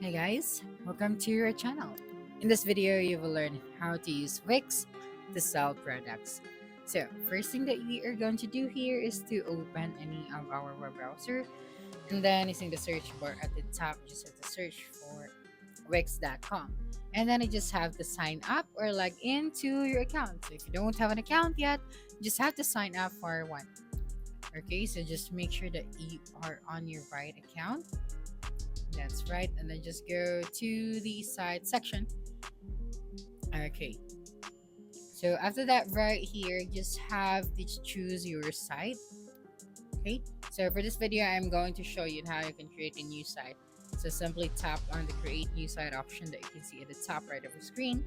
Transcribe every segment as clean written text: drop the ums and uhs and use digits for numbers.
Hey guys, welcome to your channel. In this video, you will learn how to use Wix to sell products. So, first thing that we are going to do here is to open any of our web browser, and then using the search bar at the top, you just have to search for Wix.com. And then you just have to sign up or log into your account. So if you don't have an account yet, you just have to sign up for one. Okay, so just make sure that you are on your right account. That's right. And then just go to the site section. Okay. So after that, right here, just have to choose your site. Okay. So for this video, I'm going to show you how you can create a new site. So simply tap on the create new site option that you can see at the top right of the screen.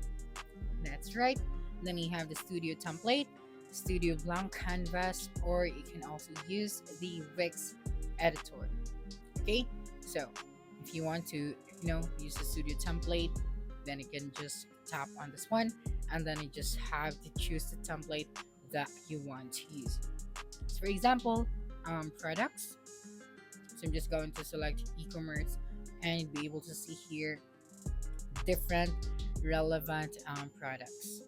That's right. Then you have the studio template, studio blank canvas, or you can also use the Wix editor. Okay. So if you want to use the studio template, then you can just tap on this one, and then you just have to choose the template that you want to use. So for example, products. So I'm just going to select e-commerce, and be able to see here different relevant products.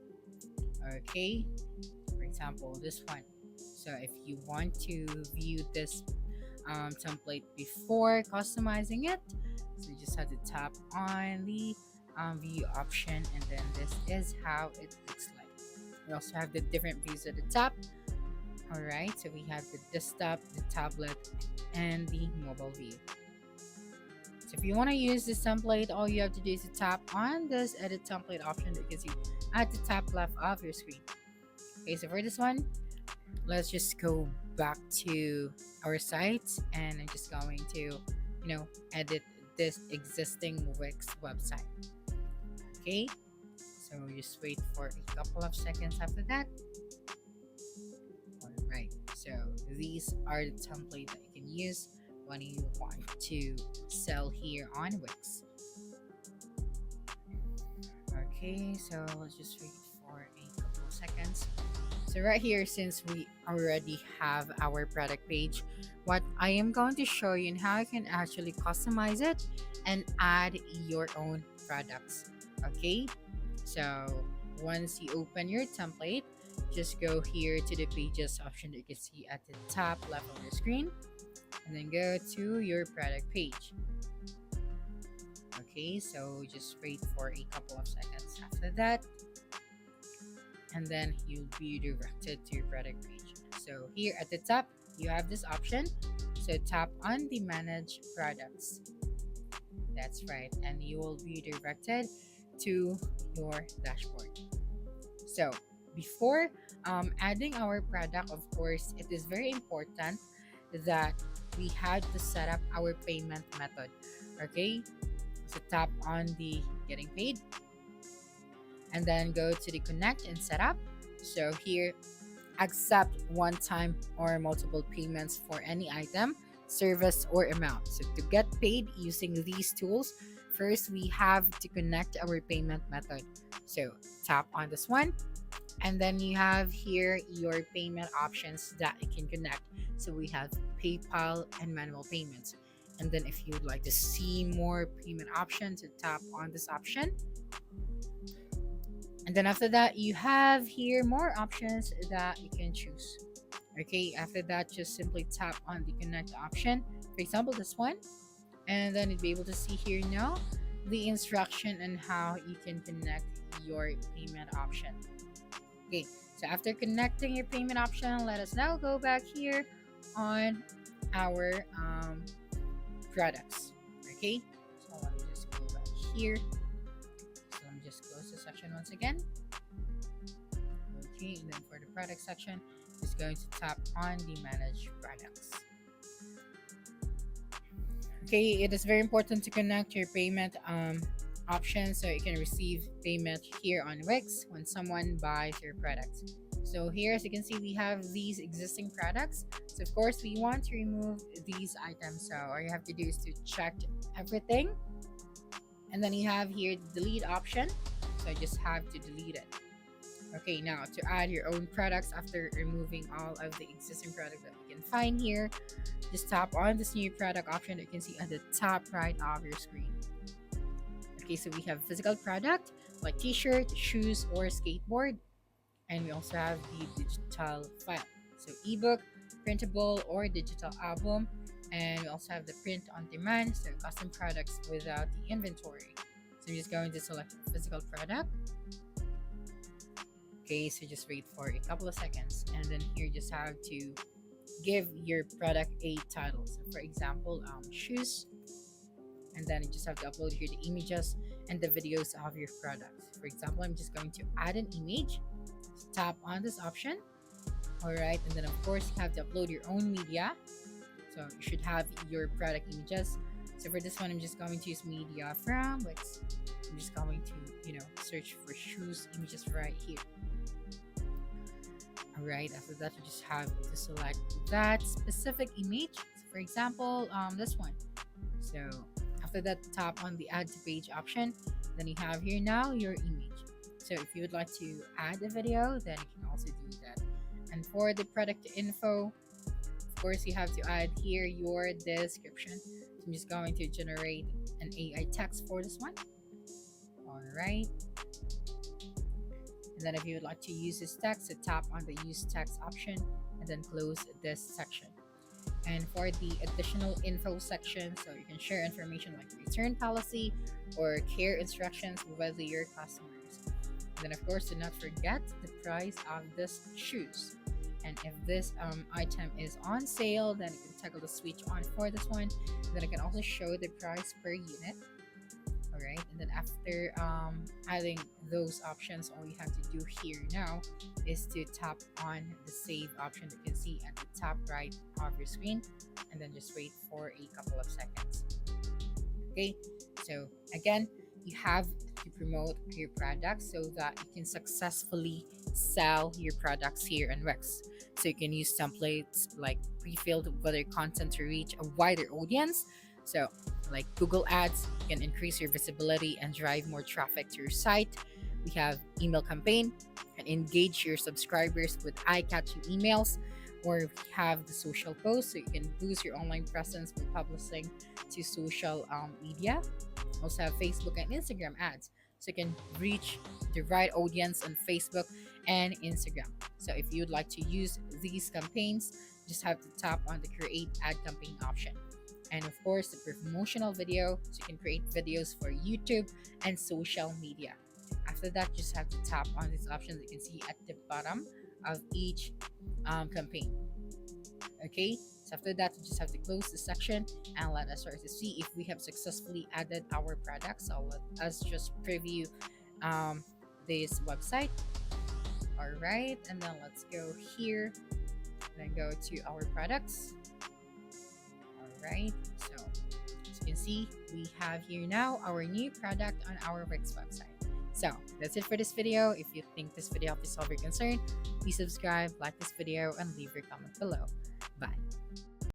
Okay, for example, this one. So if you want to view this template before customizing it, so you just have to tap on the view option, and then this is how it looks like. We also have the different views at the top. All right, so we have the desktop, the tablet, and the mobile view. So if you want to use this template, all you have to do is to tap on this edit template option that you can see at the top left of your screen. Okay, so for this one, let's just go back to our site, and I'm just going to edit this existing Wix website. Okay, so just wait for a couple of seconds after that. All right, so these are the templates that you can use when you want to sell here on Wix. Okay, so let's just wait for a couple of seconds. So right here, since we already have our product page, what I am going to show you and how you can actually customize it and add your own products. Okay, so once you open your template, just go here to the pages option that you can see at the top left of your screen, and then go to your product page. Okay, so just wait for a couple of seconds after that, and then you'll be directed to your product page. So here at the top, you have this option. So tap on the manage products. That's right, and you will be directed to your dashboard. So before adding our product, of course, it is very important that we had to set up our payment method. Okay, so tap on the getting paid, and then go to the connect and setup. So here, accept one time or multiple payments for any item, service, or amount. So to get paid using these tools, first we have to connect our payment method. So tap on this one, and then you have here your payment options that you can connect. So we have PayPal and manual payments. And then if you'd like to see more payment options, so tap on this option. And then after that, you have here more options that you can choose. Okay, after that, just simply tap on the connect option. For example, this one, and then you'll be able to see here now the instruction and how you can connect your payment option. Okay, so after connecting your payment option, let us now go back here on our products. Okay, so let me just go back here. So let me just close the section once again. Okay, and then for the product section, just going to tap on the manage products. Okay, it is very important to connect your payment option so you can receive payment here on Wix when someone buys your products. So here, as you can see, we have these existing products. So of course, we want to remove these items. So all you have to do is to check everything, and then you have here the delete option. So I just have to delete it. Okay, now to add your own products after removing all of the existing products that we can find here, just tap on this new product option that you can see at the top right of your screen. Okay, so we have physical product like t-shirt, shoes, or skateboard. And we also have the digital file. So ebook, printable, or digital album. And we also have the print on demand, so custom products without the inventory. So I'm just going to select physical product. Okay, so just wait for a couple of seconds. And then here you just have to give your product a title. So for example, shoes. And then you just have to upload here the images and the videos of your products. For example, I'm just going to add an image. So tap on this option. All right, and then of course you have to upload your own media. So you should have your product images. So for this one, I'm just going to use media from Wix. I'm just going to, search for shoes images right here. All right, after that, you just have to select that specific image. So for example, this one. So after that, tap on the add to page option. Then you have here now your image. So if you would like to add a video, then you can also do that. And for the product info, of course, you have to add here your description. So I'm just going to generate an AI text for this one. All right. And then if you would like to use this text, so tap on the use text option and then close this section. And for the additional info section, so you can share information like return policy or care instructions with your customers. And then of course, do not forget the price of this shoes. And if this item is on sale, then you can toggle the switch on for this one. And then I can also show the price per unit. All right, and then after adding those options, all you have to do here now is to tap on the save option that you can see at the top right of your screen, and then just wait for a couple of seconds. Okay, so again, you have to promote your products so that you can successfully sell your products here in Wix. So you can use templates like pre-filled weather content to reach a wider audience. So like Google Ads, you can increase your visibility and drive more traffic to your site. We have email campaign and engage your subscribers with eye-catching emails. Or we have the social post, so you can boost your online presence by publishing to social media. Also have Facebook and Instagram ads, so you can reach the right audience on Facebook and Instagram. So if you'd like to use these campaigns, just have to tap on the create ad campaign option. And of course, the promotional video, so you can create videos for YouTube and social media. After that, just have to tap on these options that you can see at the bottom of each campaign. Okay, so after that, you just have to close the section and let us start to see if we have successfully added our products. So let us just preview this website. All right, and then let's go here and then go to our products. All right, so as you can see, we have here now our new product on our Wix website. So that's it for this video. If you think this video helped you solve your concern, please subscribe, like this video, and leave your comment below. Bye.